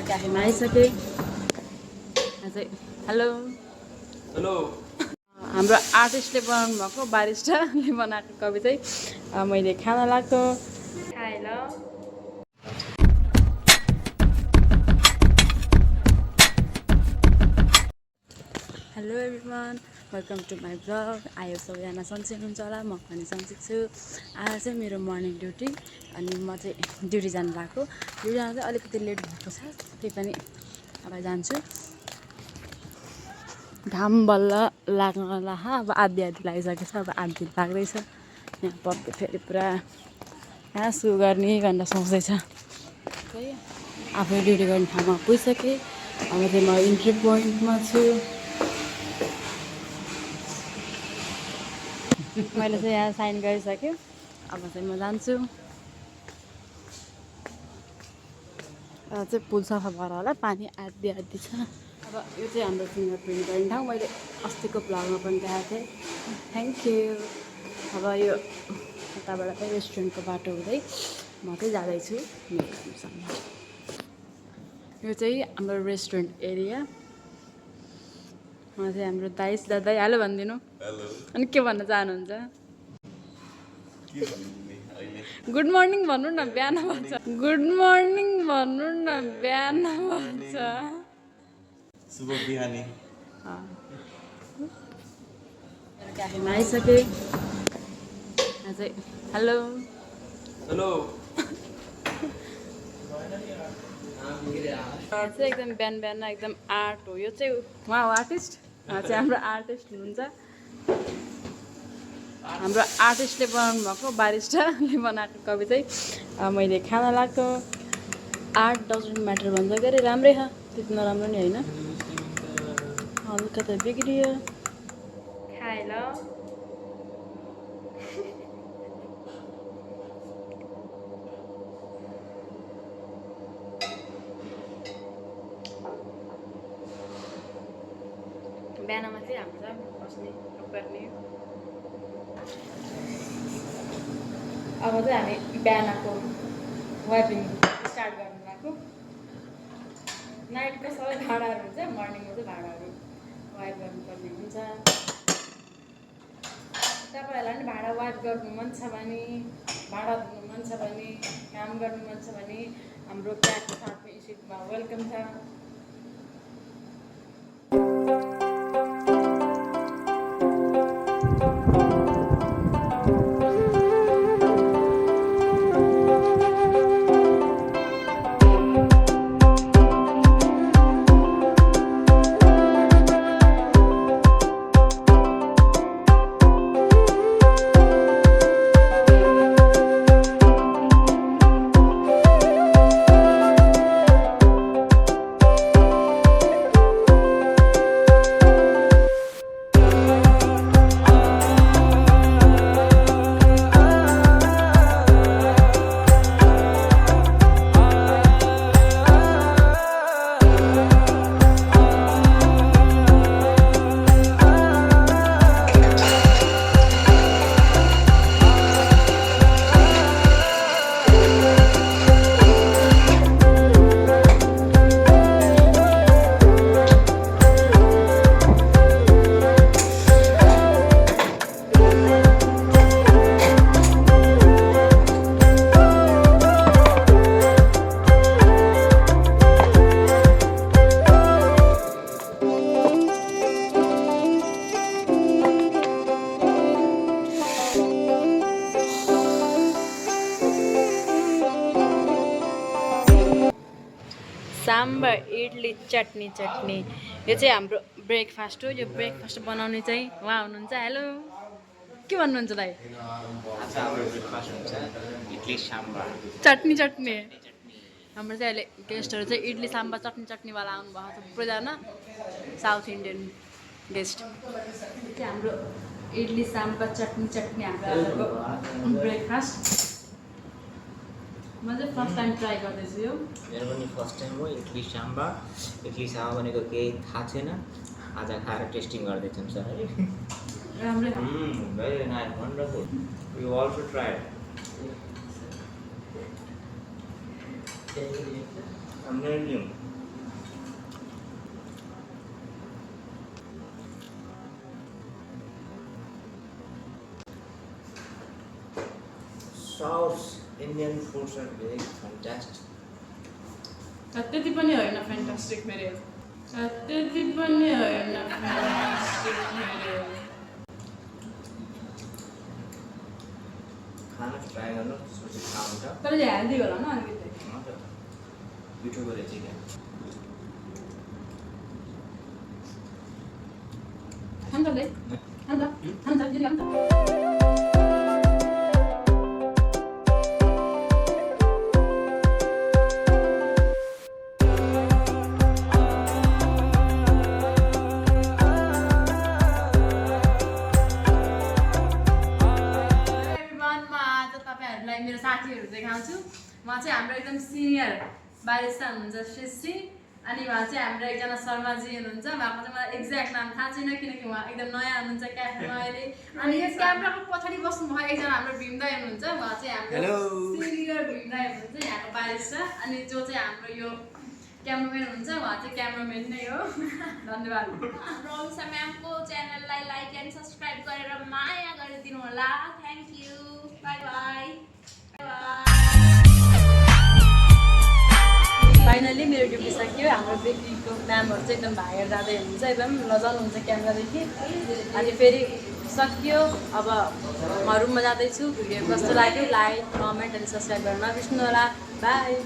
क्याफेमा आइसके hello hello हाम्रो आर्टिस्टले बनाउनु भएको बारिस्टाले बनाएको कवि चाहिँ मैले खाना लाग्यो खाएँ ल। Hello everyone welcome to my blog. आयो सबैजना सन्चै हुनुहुन्छ होला, म पनि सन्चै छु। आज चाहिँ मेरो मर्निङ ड्युटी अनि म चाहिँ ड्युटी जानु भएको। ड्युटी जानु चाहिँ अलिकति लेट भएको छ, त्यही पनि अब जान्छु। घाम बल्ल लाग्न अब आधी लागिसकेको छ, अब आधी लाग्दैछ। यहाँ पक्कै फेरि पुरा कहाँ सु गर्ने भनेर सोच्दैछ। आफू ड्युटी गर्ने ठाउँमा पुगिसकेँ। अब चाहिँ म इन्ट्री पोइन्टमा छु। मैले चाहिँ यहाँ साइन गरिसक्यो, अब चाहिँ म जान्छु। चाहिँ पुल सफा भएर होला, पानी आधी आधी छ। अब यो चाहिँ हाम्रो फिङ्गर प्रिन्ट गर्ने ठाउँ, मैले अस्तिको ब्लगमा पनि देखाएको थिएँ। Thank you. अब यो यताबाट चाहिँ रेस्टुरेन्टको बाटो हुँदै म चाहिँ जाँदैछु मेरो कामसँग। यो चाहिँ हाम्रो रेस्टुरेन्ट एरिया। चाहिँ हाम्रो दाइस दादा हेलो भनिदिनु। हेलो। अनि के भन्न चाहनुहुन्छ? गुड मर्निङ भन्नु न, बिहान भन्छ। गुड मर्निङ भन्नु न, बिहान भन्छ। शुभ बिहानी। क्याफेमा आइसकेँ। हेलो हेलो चाहिँ एकदम बिहान बिहान एकदम आर्ट हो यो चाहिँ। उहाँ हो आर्टिस्ट, चाहिँ हाम्रो आर्टिस्ट हुनुहुन्छ। हाम्रो आर्टिस्टले बनाउनु भएको बारिस्टाले बनाएको कवि चाहिँ मैले खाना लाग्यो। आर्ट डजन्ट म्याटर भन्छ के अरे, राम्रै छ, त्यति नराम्रो नि होइन, हल्का त बिग्रियो। खाएँ ल। बिहानमा चाहिँ हाम्रो बस्ने गर्ने। अब चाहिँ हामी बिहानको वाइपिङ स्टार्ट गर्नु भएको। नाइटको सबै भाँडाहरू हुन्छ, मर्निङमा चाहिँ भाँडाहरू वाइप गर्नुपर्ने हुन्छ। तपाईँहरूलाई पनि भाँडा वाइप गर्नु मन छ भने, भाँडा धुनु मन छ भने, काम गर्नु मन छ भने हाम्रो क्याफे साथमा इन्स्टिट्युटमा वेलकम छ। साम्बर इडली चटनी यो चाहिँ हाम्रो ब्रेकफास्ट हो। यो ब्रेकफास्ट बनाउने चाहिँ उहाँ हुनुहुन्छ। हेलो, के भन्नुहुन्छ दाइ? चटनी हाम्रो चाहिँ अहिले गेस्टहरू चाहिँ इडली साम्बर चटनीवाला आउनुभएको छ, थुप्रैजना साउथ इन्डियन गेस्ट। चाहिँ हाम्रो इडली साम्बर चटनी हाम्रो ब्रेकफास्ट। म चाहिँ फर्स्ट टाइम ट्राई गर्दैछु यो। मेरो पनि फर्स्ट टाइम हो इडली साम्बर भनेको केही थाहा छैन, आज खाएर टेस्टिङ गर्दैछौँ सर है। राम्रै very nice, wonderful. You also try. Amazing. South Indian foods are very fantastic. त्यति पनि होइन फ्यान्टास्टिक मेरो त्यति पनि होइन फ्यान्टास्टिक मेरो खाना ट्राई गर्नु त्यसपछि खान्छ तर हेल्दी होला न अलिकति मिठो गरेर चाहिँ क्या खान्छ मेरो साथीहरू देखाउँछु म चाहिँ हाम्रो एकदम सिनियर बारिस्ता हुनुहुन्छ श्री अनि उहाँ चाहिँ हाम्रो एकजना शर्माजी हुनुहुन्छ उहाँको चाहिँ मलाई एक्ज्याक्ट नाम थाहा छैन किनकि उहाँ एकदम नयाँ हुनुहुन्छ क्याफेमा अहिले अनि यस क्यामेराको पछाडि बस्नुभयो एकजना हाम्रो भीमदाई हुनुहुन्छ उहाँ चाहिँ हाम्रो सिनियर भीमदाई हुनुहुन्छ यहाँको बारिस्ता अनि जो चाहिँ हाम्रो यो क्यामराम्यान हुनुहुन्छ उहाँ चाहिँ क्यामराम्यान नै हो धन्यवाद रोमिसा म्यामको च्यानललाई लाइक एन्ड सब्सक्राइब गरेर माया गरिदिनु होला thank you by by finally मेरो ड्युटी सकियो हाम्रो बेकरीको म्यामहरू चाहिँ एकदम भागेर जाँदै हुनुहुन्छ एकदम लजाउनुहुन्छ क्यामेरादेखि अनि फेरि सकियो अब म रुममा जाँदैछु भिडियो कस्तो लाग्यो लाइक कमेन्ट अनि सब्सक्राइब गर्न नबिर्स्नु होला बाई